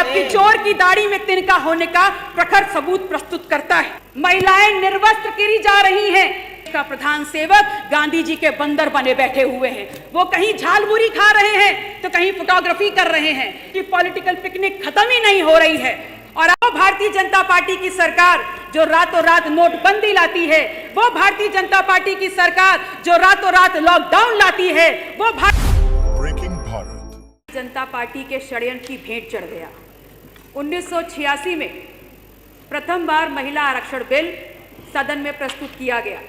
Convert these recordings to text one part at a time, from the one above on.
आपकी चोर की दाढ़ी में तिनका होने का प्रखर सबूत प्रस्तुत करता है। महिलाएं निर्वस्त्र गिरी जा रही हैं। का प्रधान सेवक गांधी जी के बंदर बने बैठे हुए हैं। वो कहीं झालमुरी खा रहे हैं तो कहीं फोटोग्राफी कर रहे हैं कि पॉलिटिकल पिकनिक खत्म ही नहीं हो रही है। और अब भारतीय जनता पार्टी की सरकार जो रातों रात नोटबंदी लाती है, वो भारतीय जनता पार्टी की सरकार जो रातों रात लॉकडाउन लाती है, वो ब्रेकिंग भारत जनता पार्टी के षड्यंत्र की भेंट चढ़ गया। 1986 में प्रथम बार महिला आरक्षण बिल सदन में प्रस्तुत किया गया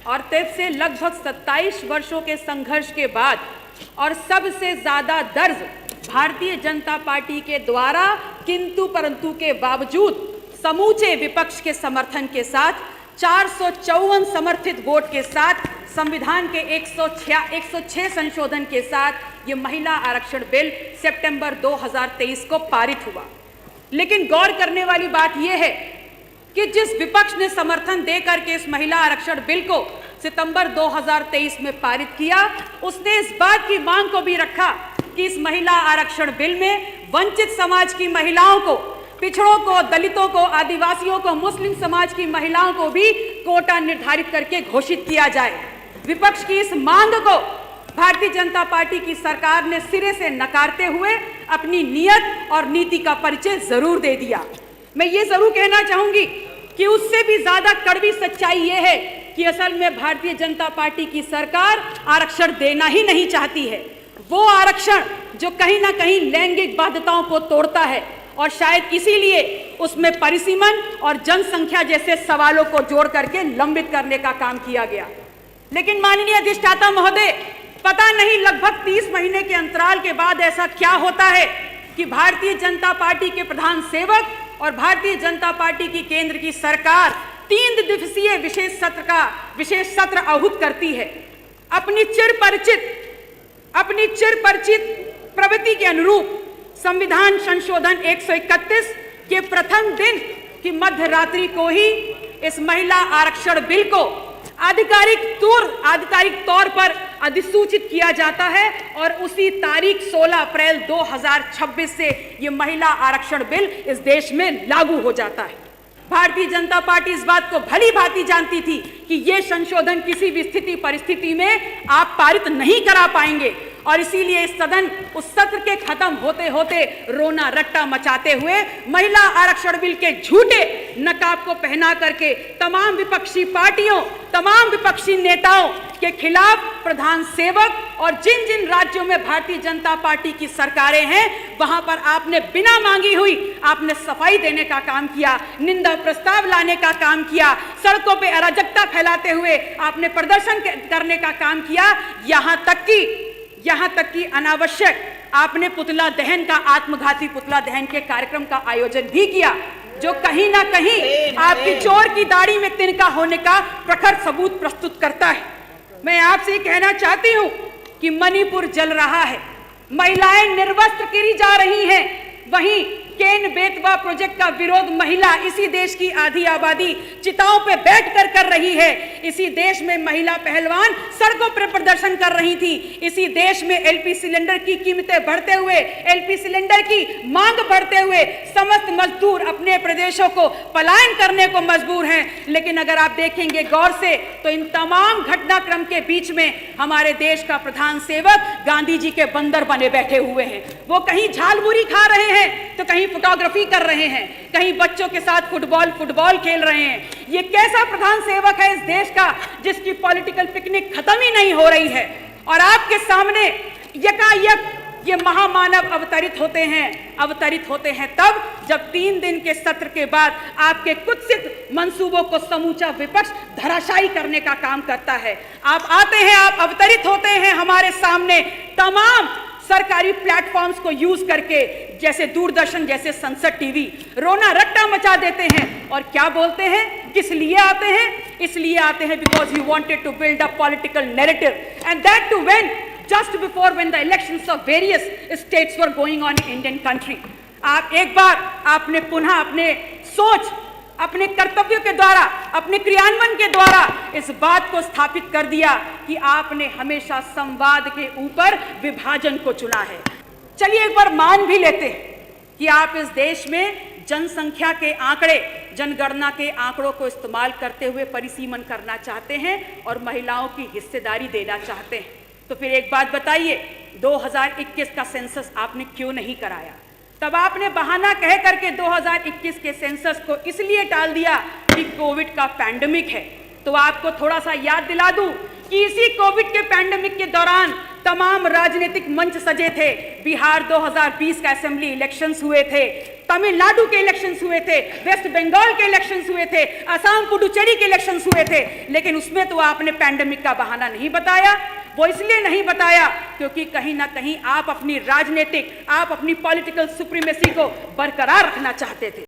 और तब से लगभग 27 वर्षों के संघर्ष के बाद और सबसे ज्यादा दर्ज भारतीय जनता पार्टी के द्वारा किंतु परंतु के बावजूद समूचे विपक्ष के समर्थन के साथ 454 समर्थित वोट के साथ संविधान के 106 संशोधन के साथ ये महिला आरक्षण बिल सितंबर 2023 को पारित हुआ। लेकिन गौर करने वाली बात यह है कि जिस विपक्ष ने समर्थन देकर के इस महिला आरक्षण बिल को सितंबर 2023 में पारित किया, उसने इस बात की मांग को भी रखा कि इस महिला आरक्षण बिल में वंचित समाज की महिलाओं को, पिछड़ों को, दलितों को, आदिवासियों को, मुस्लिम समाज की महिलाओं को भी कोटा निर्धारित करके घोषित किया जाए। विपक्ष की इस मांग को भारतीय जनता पार्टी की सरकार ने सिरे से नकारते हुए अपनी नीयत और नीति का परिचय जरूर दे दिया। मैं ये जरूर कहना चाहूंगी कि उससे भी ज्यादा कड़वी सच्चाई ये है कि असल में भारतीय जनता पार्टी की सरकार आरक्षण देना ही नहीं चाहती है। वो आरक्षण जो कहीं ना कहीं लैंगिक बाध्यताओं को तोड़ता है और शायद इसीलिए उसमें परिसीमन और जनसंख्या जैसे सवालों को जोड़ करके लंबित करने का काम किया गया। लेकिन माननीय अधिष्ठाता महोदय, पता नहीं लगभग 30 महीने के अंतराल के बाद ऐसा क्या होता है कि भारतीय जनता पार्टी के प्रधान सेवक और भारतीय जनता पार्टी की केंद्र की सरकार 3 दिवसीय विशेष सत्र आहूत करती है। अपनी चिरपरिचित प्रवृत्ति के अनुरूप संविधान संशोधन 131 के प्रथम दिन की मध्य रात्रि को ही इस महिला आरक्षण बिल को आधिकारिक तौर पर अधिसूचित किया जाता है और उसी तारीख 16 अप्रैल 2026 से ये महिला आरक्षण बिल इस देश में लागू हो जाता है। भारतीय जनता पार्टी इस बात को भली भांति जानती थी कि ये संशोधन किसी भी स्थिति परिस्थिति में आप पारित नहीं करा पाएंगे और इसीलिए इस सदन उस सत्र के खत्म होते होते रोना रट्टा मचाते हुए महिला आरक्षण बिल के झूठे नकाब को पहना करके तमाम विपक्षी पार्टियों, तमाम विपक्षी नेताओं के खिलाफ प्रधान सेवक और जिन जिन राज्यों में भारतीय जनता पार्टी की सरकारें हैं वहां पर आपने बिना मांगी हुई आपने सफाई देने का काम किया, निंदा प्रस्ताव लाने का काम किया, सड़कों पे अराजकता फैलाते हुए आपने प्रदर्शन करने का काम किया। यहाँ तक कि अनावश्यक आपने पुतला दहन का, आत्मघाती पुतला दहन के कार्यक्रम का आयोजन भी किया, जो कहीं ना कहीं आपकी चोर की दाढ़ी में तिनका होने का प्रखर सबूत प्रस्तुत करता है। मैं आपसे कहना चाहती हूं कि मणिपुर जल रहा है, महिलाएं निर्वस्त्र गिरी जा रही हैं, वहीं केन बेतवा प्रोजेक्ट का विरोध महिला इसी देश की आधी आबादी चिताओं पे बैठकर कर रही है। इसी देश में महिला पहलवान सड़कों पर प्रदर्शन कर रही थी। इसी देश में एलपी सिलेंडर की कीमतें बढ़ते हुए, एलपी सिलेंडर की मांग बढ़ते हुए समस्त मजदूर अपने प्रदेशों को पलायन करने को मजबूर हैं। लेकिन अगर आप देखेंगे गौर से तो इन तमाम घटनाक्रम के बीच में हमारे देश का प्रधान सेवक गांधी जी के बंदर बने बैठे हुए हैं। वो कहीं झालमुरी खा रहे हैं तो कहीं फोटोग्राफी कर रहे हैं, कहीं बच्चों के साथ फुटबॉल खेल रहे हैं। ये कैसा प्रधान सेवक है इस देश का जिसकी पॉलिटिकल पिकनिक खत्म ही नहीं हो रही है? और आपके सामने यकायक ये महामानव अवतरित होते हैं तब जब 3 दिन के सत्र के बाद आपके कुत्सित मंसूबों को समूचा विपक्ष धराशायी करने का काम करता है। आप आते हैं, आप अवतरित होते हैं हमारे सामने तमाम सरकारी प्लेटफॉर्म्स को यूज करके, जैसे दूरदर्शन, जैसे संसद टीवी, रोना रट्टा मचा देते हैं और क्या बोलते हैं, किस लिए आते हैं? इसलिए आते हैं because you wanted to build a political narrative and that too when just before when the elections of various states were going on in Indian country। आप एक बार आपने पुनः अपने सोच, अपने कर्तव्य के द्वारा, अपने क्रियान्वयन के द्वारा इस बात को स्थापित कर दिया कि आपने हमेशा संवाद के ऊपर विभाजन को चुना है। चलिए एक बार मान भी लेते हैं कि आप इस देश में जनसंख्या के आंकड़े, जनगणना के आंकड़ों को इस्तेमाल करते हुए परिसीमन करना चाहते हैं और महिलाओं की हिस्सेदारी देना चाहते हैं। तो फिर एक बात बताइए, 2021 का सेंसस आपने क्यों नहीं कराया? तब आपने बहाना कह करके 2021 के सेंसस को इसलिए टाल दिया कि कोविड का पैंडेमिक है। तो आपको थोड़ा सा याद दिला दूं कि इसी कोविड के पैंडेमिक के दौरान तमाम राजनीतिक मंच सजे थे। बिहार 2020 का असेंबली इलेक्शंस हुए थे, तमिलनाडु के इलेक्शंस हुए थे, वेस्ट बंगाल के इलेक्शंस हुए थे, असम पुडुचेरी के इलेक्शंस हुए थे, लेकिन उसमें तो आपने पैंडेमिक का बहाना नहीं बताया। वो इसलिए नहीं बताया क्योंकि कहीं ना कहीं आप अपनी राजनीतिक, आप अपनी पॉलिटिकल सुप्रीमेसी को बरकरार रखना चाहते थे।